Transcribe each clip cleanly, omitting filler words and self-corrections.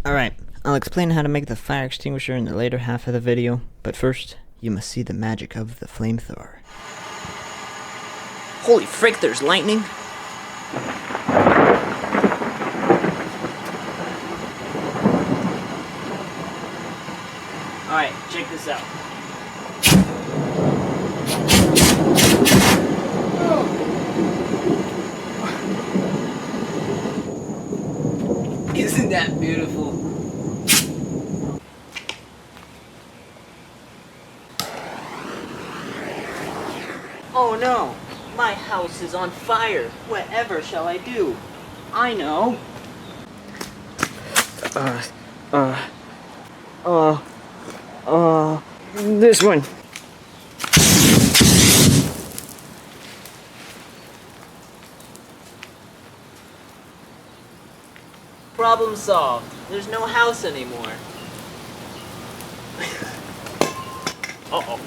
Alright, I'll explain how to make the fire extinguisher in the later half of the video, but first, you must see the magic of the flamethrower. Holy frick, there's lightning! Alright, check this out. Isn't that beautiful? Oh no! My house is on fire! Whatever shall I do? I know! This one! Problem solved. There's no house anymore. Uh-oh.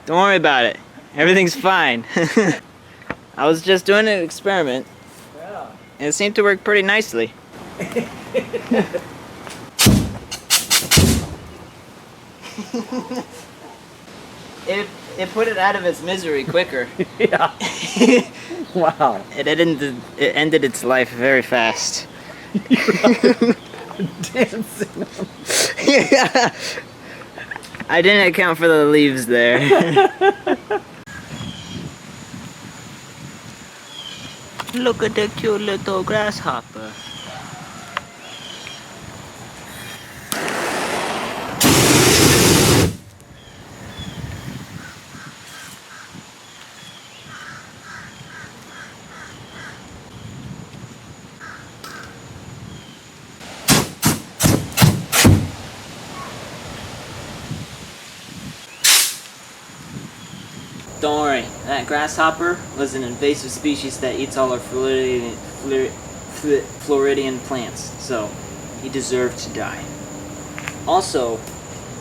Don't worry about it. Everything's fine. I was just doing an experiment. Yeah. And it seemed to work pretty nicely. It put it out of its misery quicker. Yeah. Wow. It ended its life very fast. Dancing. Yeah. I didn't account for the leaves there. Look at the cute little grasshopper. Don't worry, that grasshopper was an invasive species that eats all our Floridian plants, so he deserved to die. Also,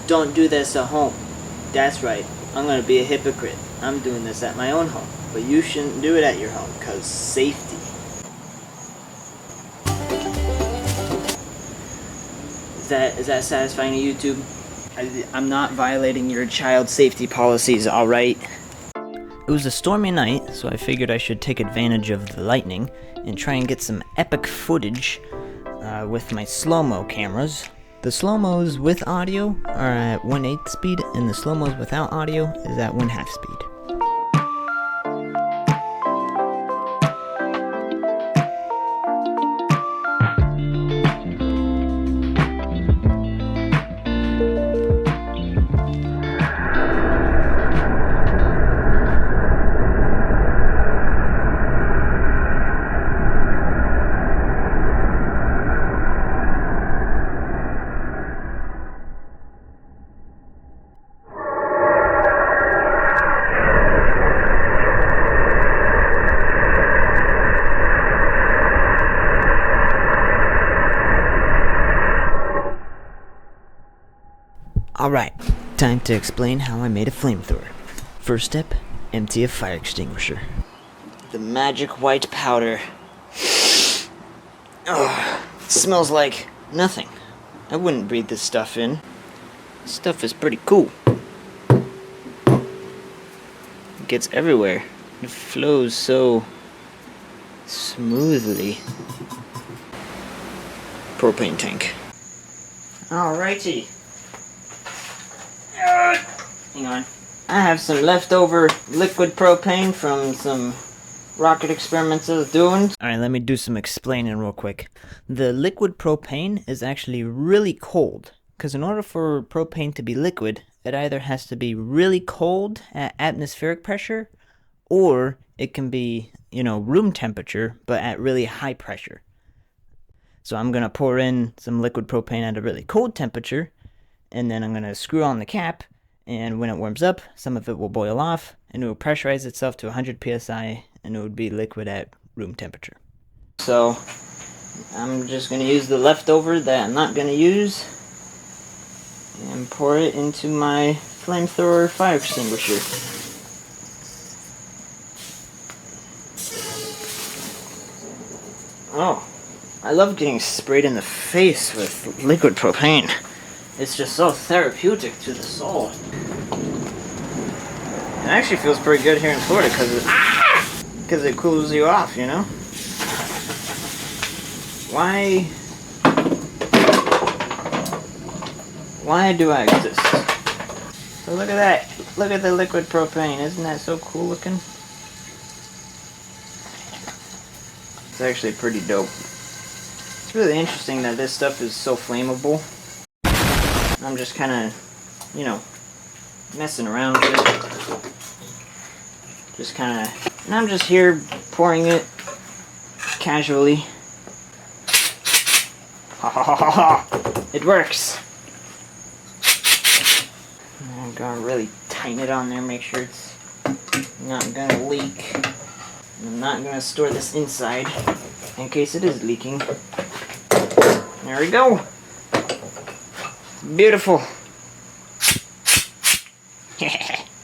don't do this at home. That's right, I'm gonna be a hypocrite. I'm doing this at my own home, but you shouldn't do it at your home, cause safety. Is that satisfying to YouTube? I'm not violating your child safety policies, alright? It was a stormy night, so I figured I should take advantage of the lightning and try and get some epic footage with my slow-mo cameras. The slow-mos with audio are at 1/8 speed, and the slow-mos without audio is at 1/2 speed. Alright, time to explain how I made a flamethrower. First step, empty a fire extinguisher. The magic white powder. Oh, it smells like nothing. I wouldn't breathe this stuff in. This stuff is pretty cool. It gets everywhere. It flows so smoothly. Propane tank. Alrighty. Hang on. I have some leftover liquid propane from some rocket experiments I was doing. Alright, let me do some explaining real quick. The liquid propane is actually really cold, because in order for propane to be liquid, it either has to be really cold at atmospheric pressure, or it can be, room temperature, but at really high pressure. So I'm going to pour in some liquid propane at a really cold temperature, and then I'm going to screw on the cap, and when it warms up, some of it will boil off, and it will pressurize itself to 100 psi, and it would be liquid at room temperature. So I'm just going to use the leftover that I'm not going to use and pour it into my flamethrower fire extinguisher. Oh, I love getting sprayed in the face with liquid propane. It's just so therapeutic to the soul. It actually feels pretty good here in Florida because it cools you off, you know? Why do I exist? So look at that. Look at the liquid propane. Isn't that so cool looking? It's actually pretty dope. It's really interesting that this stuff is so flammable. I'm just kind of, you know, messing around with it. Just kind of, and I'm just here pouring it casually. Ha ha ha ha ha! It works! I'm gonna really tighten it on there, make sure it's not gonna leak. I'm not gonna store this inside in case it is leaking. There we go! Beautiful!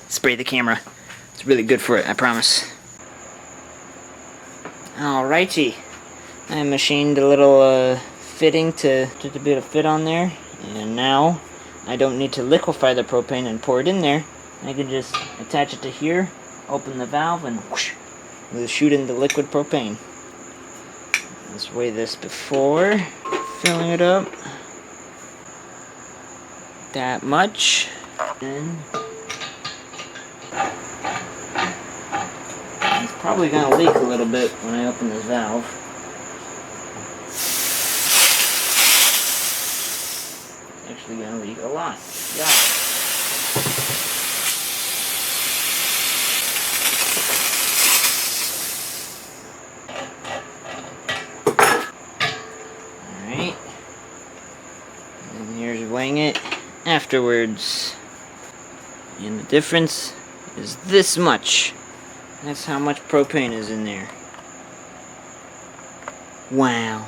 Spray the camera. It's really good for it, I promise. Alrighty. I machined a little fitting to be able to fit on there. And now I don't need to liquefy the propane and pour it in there. I can just attach it to here, open the valve, and whoosh, we'll shoot in the liquid propane. Let's weigh this before filling it up. That much. Then it's probably gonna leak a little bit when I open this valve. It's actually gonna leak a lot. Yeah. Alright. And here's weighing it afterwards. And the difference is this much. That's how much propane is in there. Wow.